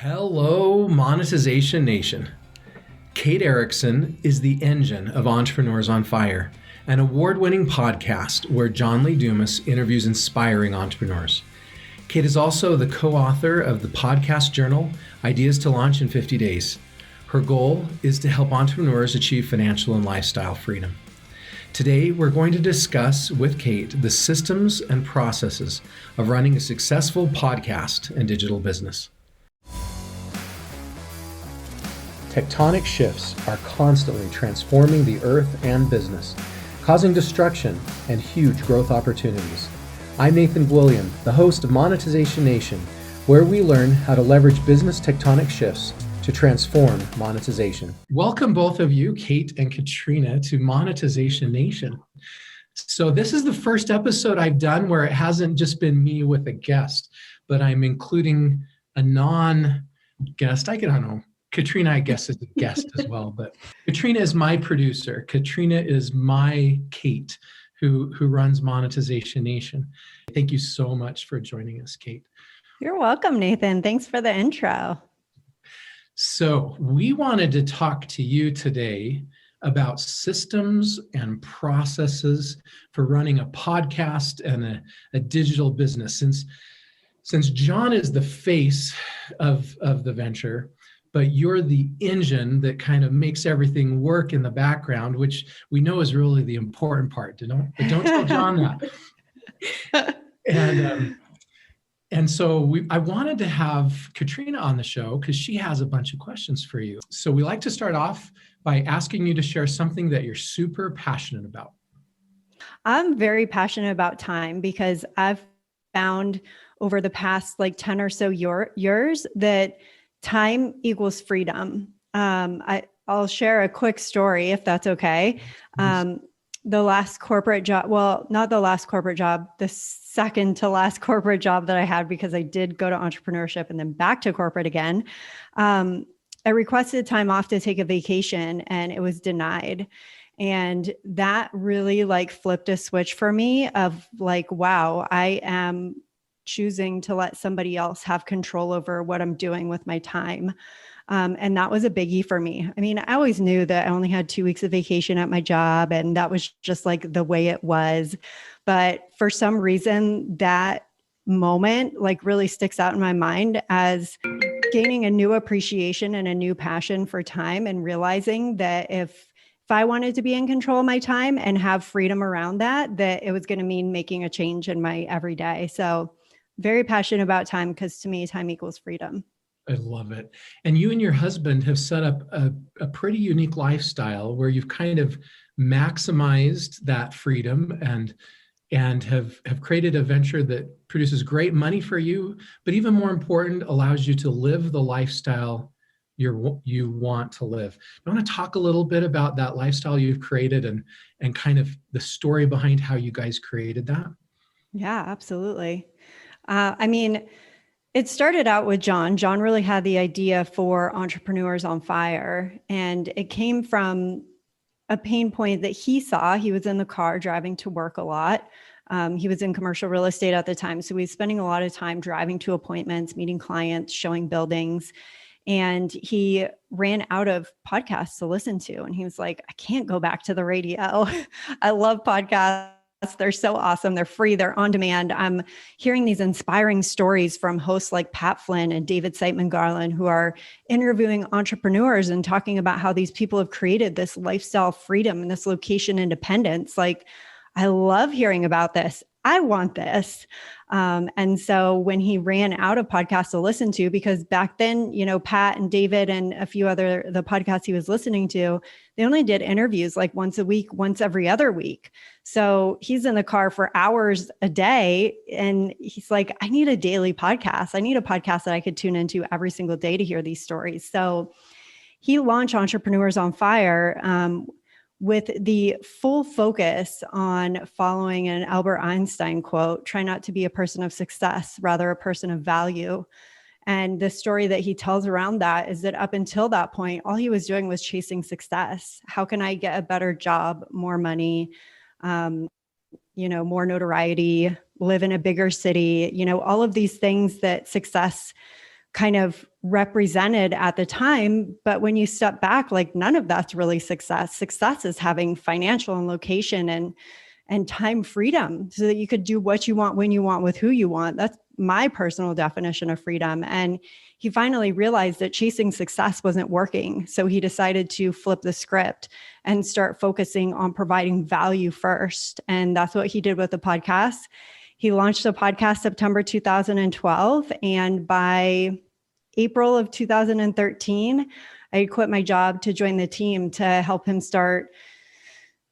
Hello, Monetization Nation. Kate Erickson is the engine of Entrepreneurs on Fire, an award-winning podcast where John Lee Dumas interviews inspiring entrepreneurs. Kate is also the co-author of the podcast journal, Ideas to Launch in 50 Days. Her goal is to help entrepreneurs achieve financial and lifestyle freedom. Today, we're going to discuss with Kate the systems and processes of running a successful podcast and digital business. Tectonic shifts are constantly transforming the earth and business, causing destruction and huge growth opportunities. I'm Nathan William, the host of Monetization Nation, where we learn how to leverage business tectonic shifts to transform monetization. Welcome both of you, Kate and Katrina, to Monetization Nation. So this is the first episode I've done where it hasn't just been me with a guest, but I'm including a non-guest. I don't know. Katrina, I guess, is a guest as well, but Katrina is my producer. Katrina is my Kate, who runs Monetization Nation. Thank you so much for joining us, Kate. You're welcome, Nathan. Thanks for the intro. So we wanted to talk to you today about systems and processes for running a podcast and a digital business. Since John is the face of the venture, but you're the engine that kind of makes everything work in the background, which we know is really the important part. Don't tell John that. And so I wanted to have Katrina on the show because she has a bunch of questions for you. So we like to start off by asking you to share something that you're super passionate about. I'm very passionate about time because I've found over the past 10 or so years that time equals freedom. I'll share a quick story if that's okay. The last corporate job, well, not the last corporate job, the second to last corporate job that I had, because I did go to entrepreneurship and then back to corporate again. I requested time off to take a vacation and it was denied. And that really flipped a switch for me of wow, I am choosing to let somebody else have control over what I'm doing with my time. And that was a biggie for me. I mean, I always knew that I only had 2 weeks of vacation at my job, and that was just the way it was. But for some reason, that moment really sticks out in my mind as gaining a new appreciation and a new passion for time, and realizing that if I wanted to be in control of my time and have freedom around that it was going to mean making a change in my everyday. So very passionate about time because to me, time equals freedom. I love it. And you and your husband have set up a pretty unique lifestyle where you've kind of maximized that freedom and have created a venture that produces great money for you, but even more important, allows you to live the lifestyle you want to live. You want to talk a little bit about that lifestyle you've created and kind of the story behind how you guys created that? Yeah, absolutely. It started out with John. John really had the idea for Entrepreneurs on Fire, and it came from a pain point that he saw. He was in the car driving to work a lot. He was in commercial real estate at the time. So he was spending a lot of time driving to appointments, meeting clients, showing buildings. And he ran out of podcasts to listen to. And he was like, I can't go back to the radio. I love podcasts. They're so awesome. They're free. They're on demand. I'm hearing these inspiring stories from hosts like Pat Flynn and David Siteman Garland, who are interviewing entrepreneurs and talking about how these people have created this lifestyle freedom and this location independence. I love hearing about this. I want this. And so when he ran out of podcasts to listen to, because back then, Pat and David and a few the podcasts he was listening to, they only did interviews once a week, once every other week. So he's in the car for hours a day. And he's like, I need a daily podcast. I need a podcast that I could tune into every single day to hear these stories. So he launched Entrepreneurs on Fire, with the full focus on following an Albert Einstein quote, try not to be a person of success, rather a person of value. And the story that he tells around that is that up until that point, all he was doing was chasing success. How can I get a better job, more money, more notoriety, live in a bigger city, all of these things that success kind of represented at the time. But when you step back, like none of that's really success. Success is having financial and location and time freedom so that you could do what you want, when you want, with who you want. That's my personal definition of freedom. And he finally realized that chasing success wasn't working. So he decided to flip the script and start focusing on providing value first. And that's what he did with the podcast. He launched the podcast September 2012. And by April of 2013, I quit my job to join the team to help him start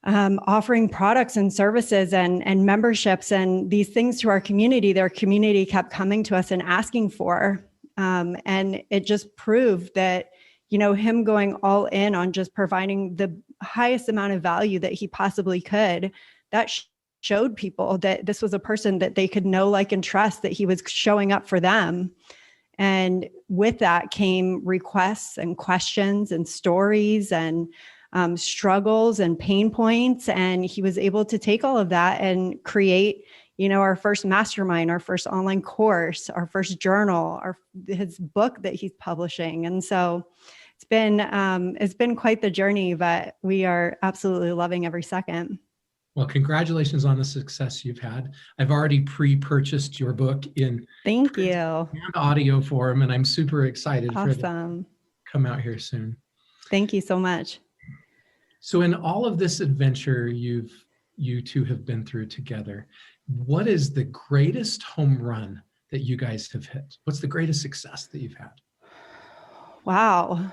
offering products and services and memberships and these things to our community. Their community kept coming to us and asking for. And it just proved that, him going all in on just providing the highest amount of value that he possibly could, that showed people that this was a person that they could know, like, and trust, that he was showing up for them. And with that came requests and questions and stories and struggles and pain points. And he was able to take all of that and create, our first mastermind, our first online course, our first journal, his book that he's publishing. And so it's been quite the journey, but we are absolutely loving every second. Well, congratulations on the success you've had. I've already pre-purchased your book in Thank you. And audio form, and I'm super excited for it to come out here soon. Thank you so much. So in all of this adventure you two have been through together, what is the greatest home run that you guys have hit? What's the greatest success that you've had? Wow.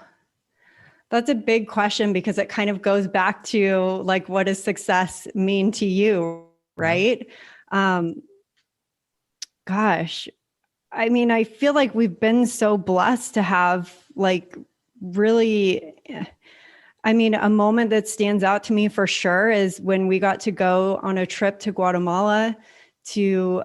That's a big question because it kind of goes back to, like, what does success mean to you, right? Gosh, I mean, I feel like we've been so blessed to have, like, really, a moment that stands out to me for sure is when we got to go on a trip to Guatemala to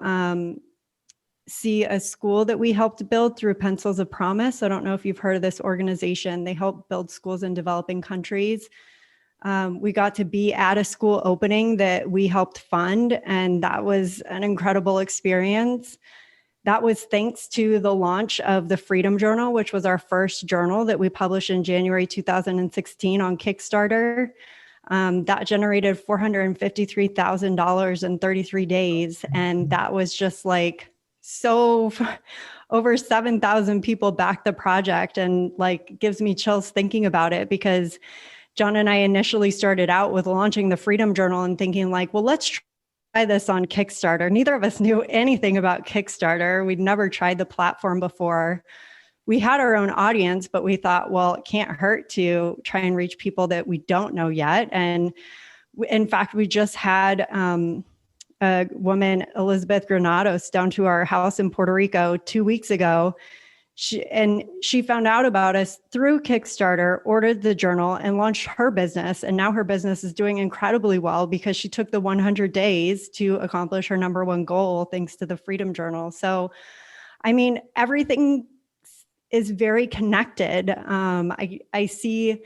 see a school that we helped build through Pencils of Promise. I don't know if you've heard of this organization. They help build schools in developing countries. We got to be at a school opening that we helped fund, and that was an incredible experience. That was thanks to the launch of the Freedom Journal, which was our first journal that we published in January 2016 on Kickstarter. That generated $453,000 in 33 days. And that was just like, so over 7,000 people backed the project, and, like, gives me chills thinking about it, because John and I initially started out with launching the Freedom Journal and thinking, like, well, let's try this on Kickstarter. Neither of us knew anything about Kickstarter. We'd never tried the platform before. We had our own audience, but we thought, well, it can't hurt to try and reach people that we don't know yet. And in fact, we just had a woman, Elizabeth Granados, down to our house in Puerto Rico 2 weeks ago. She found out about us through Kickstarter, ordered the journal, and launched her business. And now her business is doing incredibly well because she took the 100 days to accomplish her number one goal, thanks to the Freedom Journal. So, everything is very connected. I see,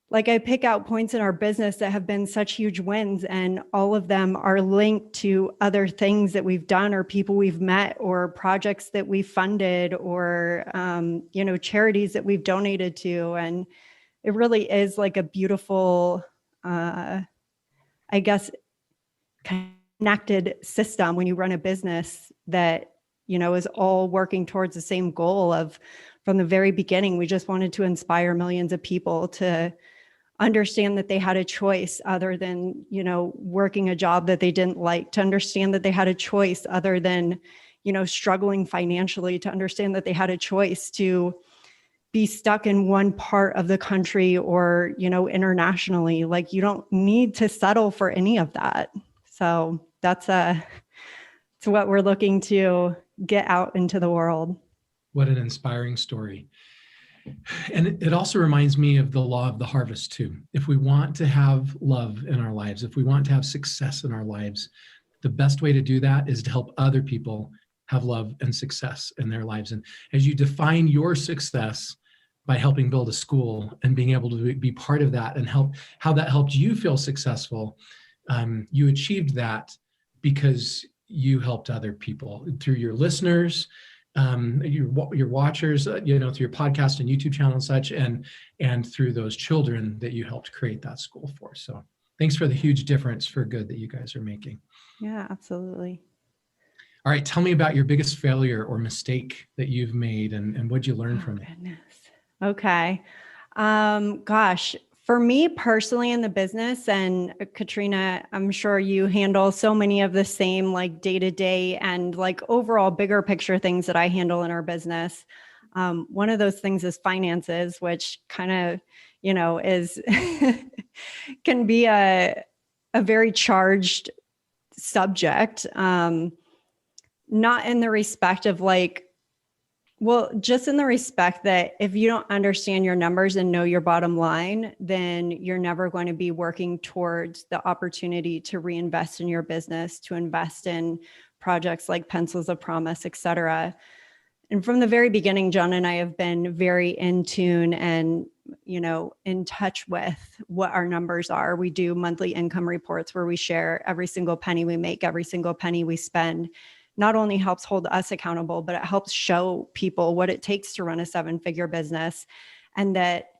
like, I pick out points in our business that have been such huge wins, and all of them are linked to other things that we've done, or people we've met, or projects that we've funded, or, charities that we've donated to. And it really is like a beautiful, connected system when you run a business that, is all working towards the same goal of, from the very beginning, we just wanted to inspire millions of people to understand that they had a choice other than, working a job that they didn't like, to understand that they had a choice other than, struggling financially, to understand that they had a choice to be stuck in one part of the country or, internationally. Like, you don't need to settle for any of that. So that's what we're looking to get out into the world. What an inspiring story. And it also reminds me of the law of the harvest too. If we want to have love in our lives, if we want to have success in our lives, the best way to do that is to help other people have love and success in their lives. And as you define your success by helping build a school and being able to be part of that and how that helped you feel successful, you achieved that because you helped other people through your listeners, your watchers, through your podcast and YouTube channel and such, and through those children that you helped create that school for. So thanks for the huge difference for good that you guys are making. Yeah, absolutely. All right, tell me about your biggest failure or mistake that you've made, and what'd you learn from it? Goodness. Okay. Gosh, for me personally in the business, and Katrina, I'm sure you handle so many of the same like day-to-day and like overall bigger picture things that I handle in our business. One of those things is finances, which kind of, is can be a very charged subject. Not in the respect of just in the respect that if you don't understand your numbers and know your bottom line, then you're never going to be working towards the opportunity to reinvest in your business, to invest in projects like Pencils of Promise, et cetera. And from the very beginning, John and I have been very in tune and, in touch with what our numbers are. We do monthly income reports where we share every single penny we make, every single penny we spend. Not only helps hold us accountable, but it helps show people what it takes to run a 7-figure business, and that,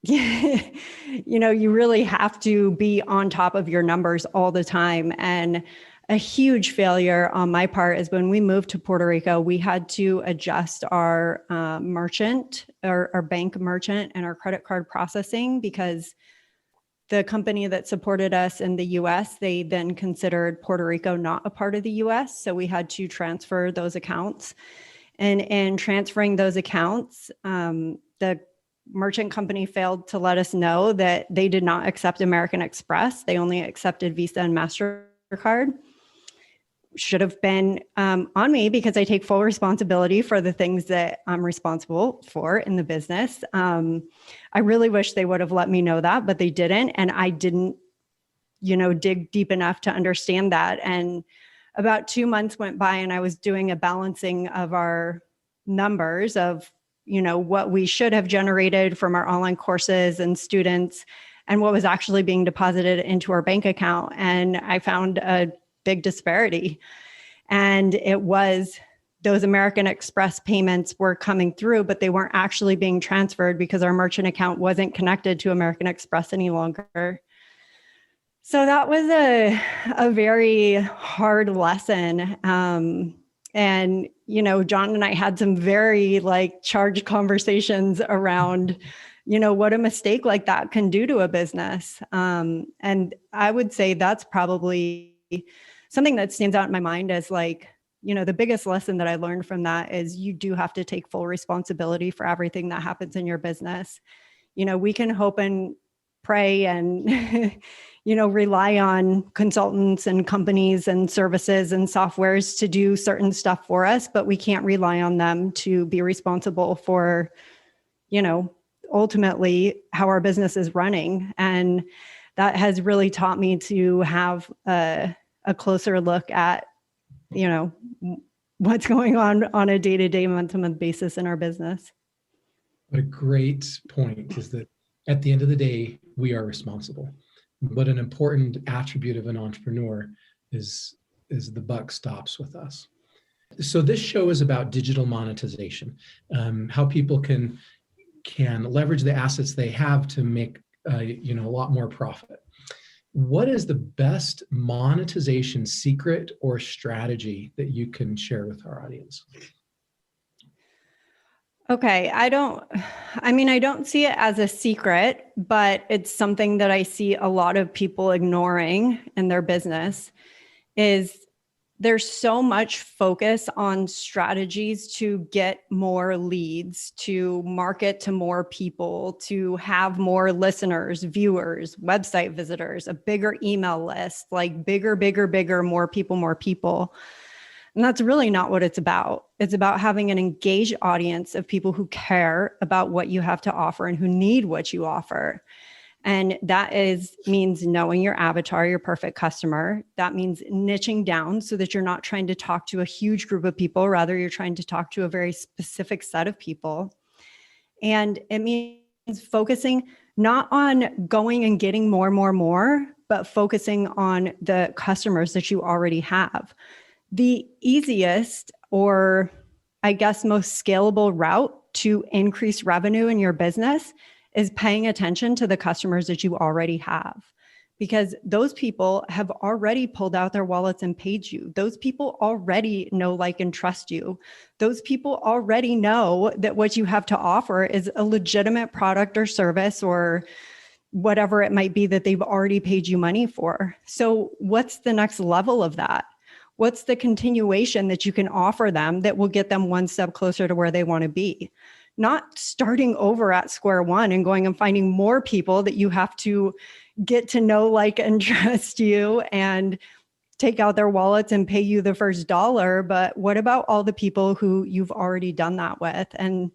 you really have to be on top of your numbers all the time. And a huge failure on my part is when we moved to Puerto Rico, we had to adjust our our bank merchant and our credit card processing, because the company that supported us in the US, they then considered Puerto Rico not a part of the US. So we had to transfer those accounts. And in transferring those accounts, the merchant company failed to let us know that they did not accept American Express. They only accepted Visa and MasterCard. Should have been on me, because I take full responsibility for the things that I'm responsible for in the business. I really wish they would have let me know that, but they didn't. And I didn't, dig deep enough to understand that. And about 2 months went by and I was doing a balancing of our numbers of, what we should have generated from our online courses and students and what was actually being deposited into our bank account. And I found a big disparity. And it was those American Express payments were coming through, but they weren't actually being transferred because our merchant account wasn't connected to American Express any longer. So that was a very hard lesson. And, John and I had some very charged conversations around, what a mistake like that can do to a business. And I would say that's probably something that stands out in my mind as the biggest lesson that I learned from that is you do have to take full responsibility for everything that happens in your business. We can hope and pray and, rely on consultants and companies and services and softwares to do certain stuff for us, but we can't rely on them to be responsible for, ultimately how our business is running. And that has really taught me to have a closer look at, what's going on a day-to-day, month-to-month basis in our business. What a great point is that at the end of the day, we are responsible. But an important attribute of an entrepreneur is the buck stops with us. So this show is about digital monetization, how people can leverage the assets they have to make a lot more profit. What is the best monetization secret or strategy that you can share with our audience? Okay. I don't see it as a secret, but it's something that I see a lot of people ignoring in their business. Is there's so much focus on strategies to get more leads, to market to more people, to have more listeners, viewers, website visitors, a bigger email list, bigger, more people. And that's really not what it's about. It's about having an engaged audience of people who care about what you have to offer and who need what you offer. And that means knowing your avatar, your perfect customer. That means niching down so that you're not trying to talk to a huge group of people. Rather, you're trying to talk to a very specific set of people. And it means focusing not on going and getting more, but focusing on the customers that you already have. The easiest, or I guess most scalable route to increase revenue in your business is paying attention to the customers that you already have, because those people have already pulled out their wallets and paid you. Those people already know, like, and trust you. Those people already know that what you have to offer is a legitimate product or service or whatever it might be that they've already paid you money for. So what's the next level of that? What's the continuation that you can offer them that will get them one step closer to where they want to be? Not starting over at square one and going and finding more people that you have to get to know, like, and trust you and take out their wallets and pay you the first dollar. But what about all the people who you've already done that with? And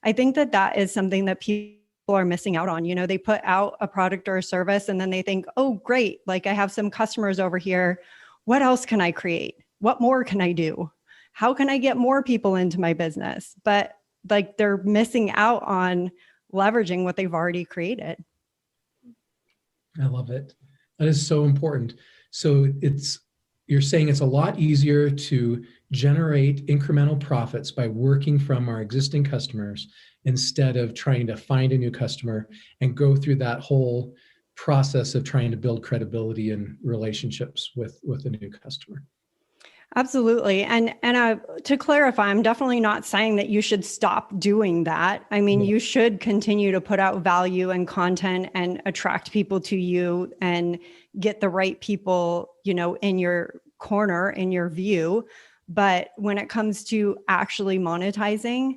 I think that that is something that people are missing out on. You know, they put out a product or a service and then they think, oh, great, like I have some customers over here. What else can I create? What more can I do? How can I get more people into my business? But like they're missing out on leveraging what they've already created. I love it. That is so important. So you're saying it's a lot easier to generate incremental profits by working from our existing customers instead of trying to find a new customer and go through that whole process of trying to build credibility and relationships with a new customer. Absolutely. And to clarify, I'm definitely not saying that you should stop doing that. I mean, you should continue to put out value and content and attract people to you and get the right people, you know, in your corner, in your view. But when it comes to actually monetizing,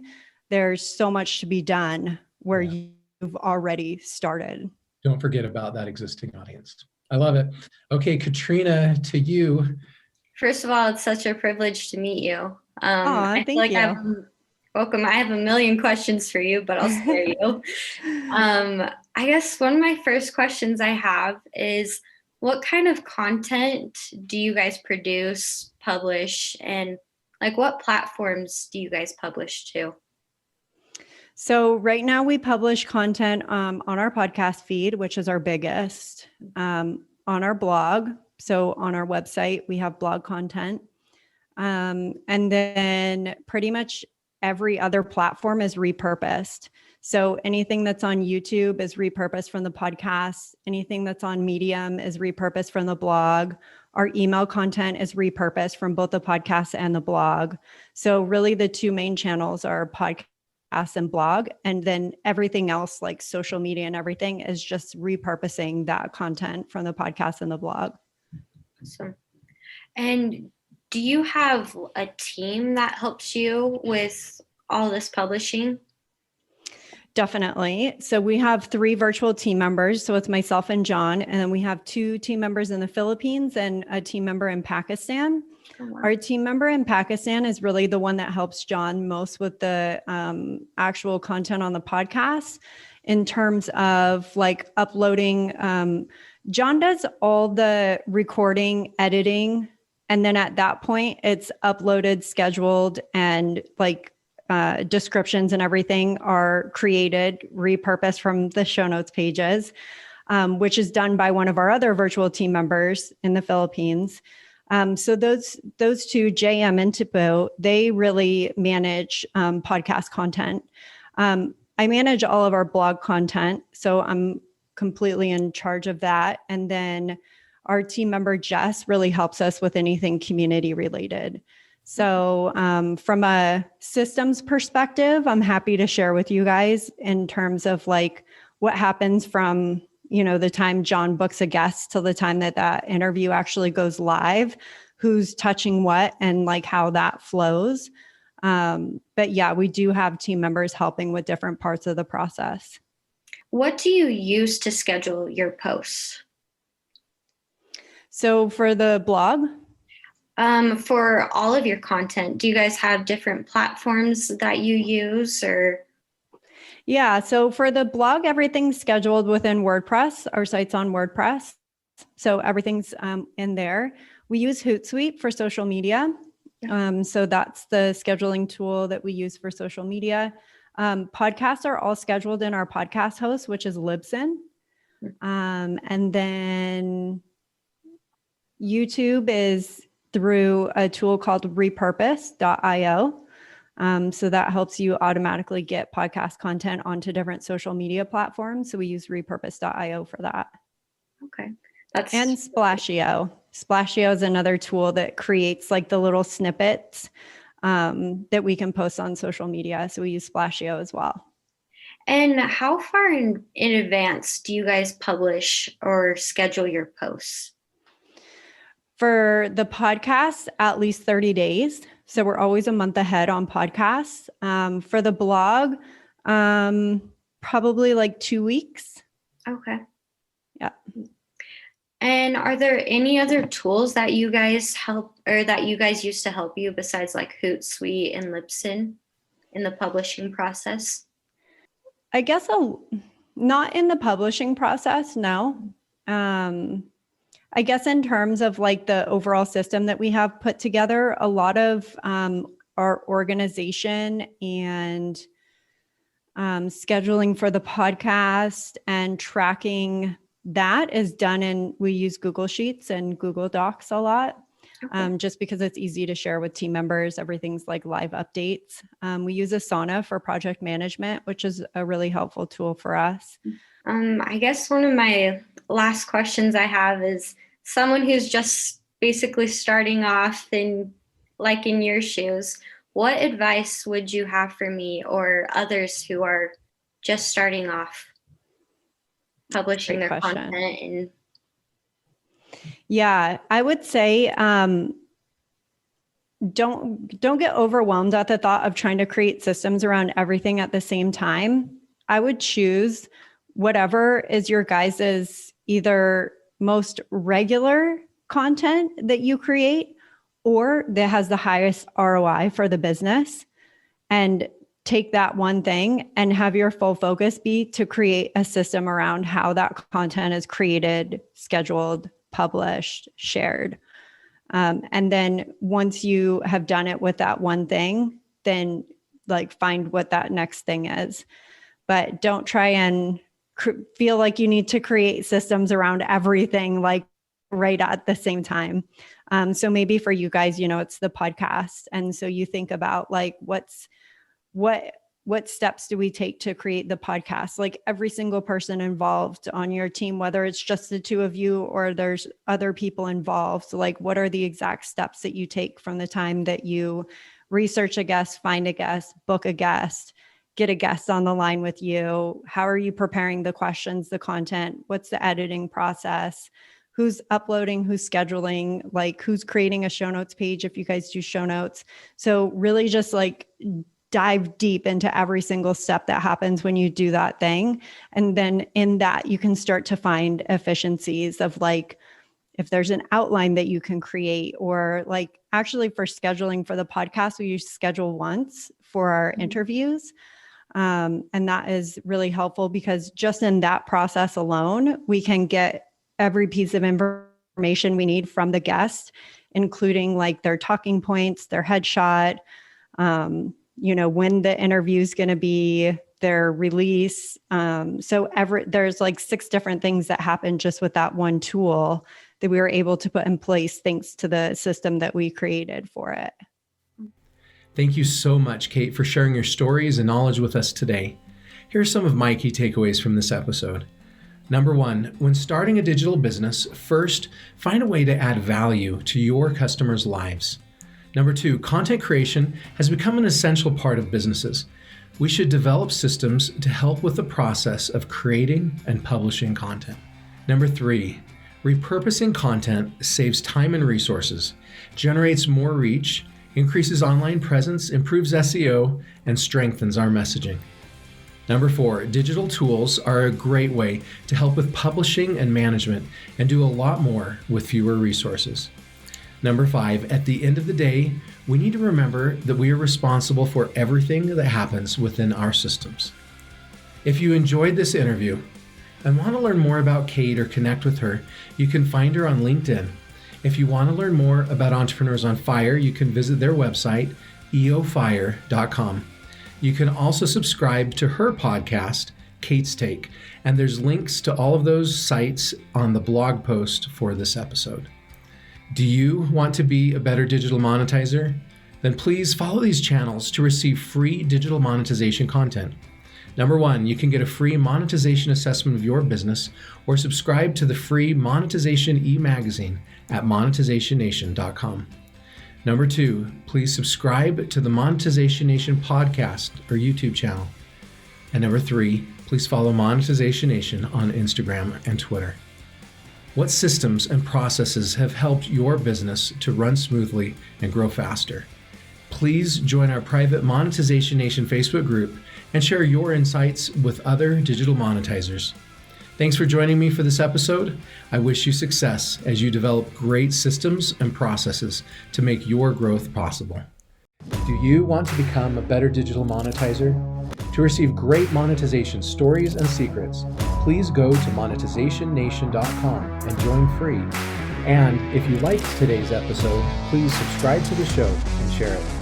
there's so much to be done where you've already started. Don't forget about that existing audience. I love it. Okay, Katrina, to you. First of all, it's such a privilege to meet you. Thank you. Welcome. I have a million questions for you, but I'll spare you. I guess one of my first questions I have is, what kind of content do you guys produce, publish, and like what platforms do you guys publish to? So right now we publish content on our podcast feed, which is our biggest, on our blog. So on our website, we have blog content. And then pretty much every other platform is repurposed. So anything that's on YouTube is repurposed from the podcast. Anything that's on Medium is repurposed from the blog. Our email content is repurposed from both the podcast and the blog. So really the two main channels are podcast and blog. And then everything else like social media and everything is just repurposing that content from the podcast and the blog. Awesome. And do you have a team that helps you with all this publishing? Definitely. So we have 3 virtual team members. So it's myself and John. And then we have 2 team members in the Philippines and a team member in Pakistan. Oh, wow. Our team member in Pakistan is really the one that helps John most with the actual content on the podcast in terms of like uploading. John does all the recording, editing, and then at that point it's uploaded, scheduled, and like descriptions and everything are created, repurposed from the show notes pages, which is done by one of our other virtual team members in the Philippines. So those 2, JM and Tipo, they really manage podcast content. I manage all of our blog content, so I'm completely in charge of that. And then our team member, Jess, really helps us with anything community related. So from a systems perspective, I'm happy to share with you guys in terms of like what happens from, you know, the time John books a guest till the time that that interview actually goes live, who's touching what and like how that flows. But yeah, we do have team members helping with different parts of the process. What do you use to schedule your posts? So for the blog? For all of your content, do you guys have different platforms that you use or? Yeah, so for the blog, everything's scheduled within WordPress. Our site's on WordPress. So everything's in there. We use Hootsuite for social media. So that's the scheduling tool that we use for social media. Podcasts are all scheduled in our podcast host, which is Libsyn. And then YouTube is through a tool called repurpose.io. So that helps you automatically get podcast content onto different social media platforms. So we use repurpose.io for that. Okay. And Splashio. Splashio is another tool that creates like the little snippets that we can post on social media. So we use Splashio as well. And how far in advance do you guys publish or schedule your posts? For the podcast, at least 30 days. So we're always a month ahead on podcasts. For the blog, probably like 2 weeks. Okay. Yeah. And are there any other tools that you guys use to help you besides like Hootsuite and Libsyn in the publishing process? I guess not in the publishing process, no. I guess in terms of like the overall system that we have put together, a lot of our organization and scheduling for the podcast and tracking that is done we use Google Sheets and Google Docs a lot. Okay. Just because it's easy to share with team members. Everything's like live updates. We use Asana for project management, which is a really helpful tool for us. I guess one of my last questions I have is someone who's just basically starting off in your shoes. What advice would you have for me or others who are just starting off publishing their content? Yeah, I would say don't get overwhelmed at the thought of trying to create systems around everything at the same time. I would choose whatever is your guys's either most regular content that you create or that has the highest ROI for the business, and take that one thing and have your full focus be to create a system around how that content is created, scheduled, published, shared. And then once you have done it with that one thing, then like find what that next thing is. But don't try and feel like you need to create systems around everything like right at the same time. So maybe for you guys, it's the podcast. And so you think about like, what steps do we take to create the podcast? Like every single person involved on your team, whether it's just the two of you or there's other people involved, like what are the exact steps that you take from the time that you research a guest, find a guest, book a guest, get a guest on the line with you? How are you preparing the questions, the content? What's the editing process? Who's uploading, who's scheduling, like who's creating a show notes page if you guys do show notes. So really just like dive deep into every single step that happens when you do that thing. And then in that, you can start to find efficiencies of like, if there's an outline that you can create, or like actually for scheduling for the podcast, we use Schedule Once for our interviews. And that is really helpful because just in that process alone, we can get every piece of information we need from the guest, including like their talking points, their headshot, when the interview is going to be, their release. There's like 6 different things that happen just with that one tool that we were able to put in place thanks to the system that we created for it. Thank you so much, Kate, for sharing your stories and knowledge with us today. Here are some of my key takeaways from this episode. Number 1, when starting a digital business, first, find a way to add value to your customers' lives. Number 2, content creation has become an essential part of businesses. We should develop systems to help with the process of creating and publishing content. Number 3, repurposing content saves time and resources, generates more reach, increases online presence, improves SEO, and strengthens our messaging. Number 4, digital tools are a great way to help with publishing and management and do a lot more with fewer resources. Number 5, at the end of the day, we need to remember that we are responsible for everything that happens within our systems. If you enjoyed this interview and want to learn more about Kate or connect with her, you can find her on LinkedIn. If you want to learn more about Entrepreneurs on Fire, you can visit their website, eofire.com. You can also subscribe to her podcast, Kate's Take, and there's links to all of those sites on the blog post for this episode. Do you want to be a better digital monetizer? Then please follow these channels to receive free digital monetization content. Number 1, you can get a free monetization assessment of your business or subscribe to the free Monetization e-magazine at monetizationnation.com. Number 2, please subscribe to the Monetization Nation podcast or YouTube channel. And number 3, please follow Monetization Nation on Instagram and Twitter. What systems and processes have helped your business to run smoothly and grow faster? Please join our private Monetization Nation Facebook group and share your insights with other digital monetizers. Thanks for joining me for this episode. I wish you success as you develop great systems and processes to make your growth possible. Do you want to become a better digital monetizer? To receive great monetization stories and secrets, please go to monetizationnation.com and join free. And if you liked today's episode, please subscribe to the show and share it.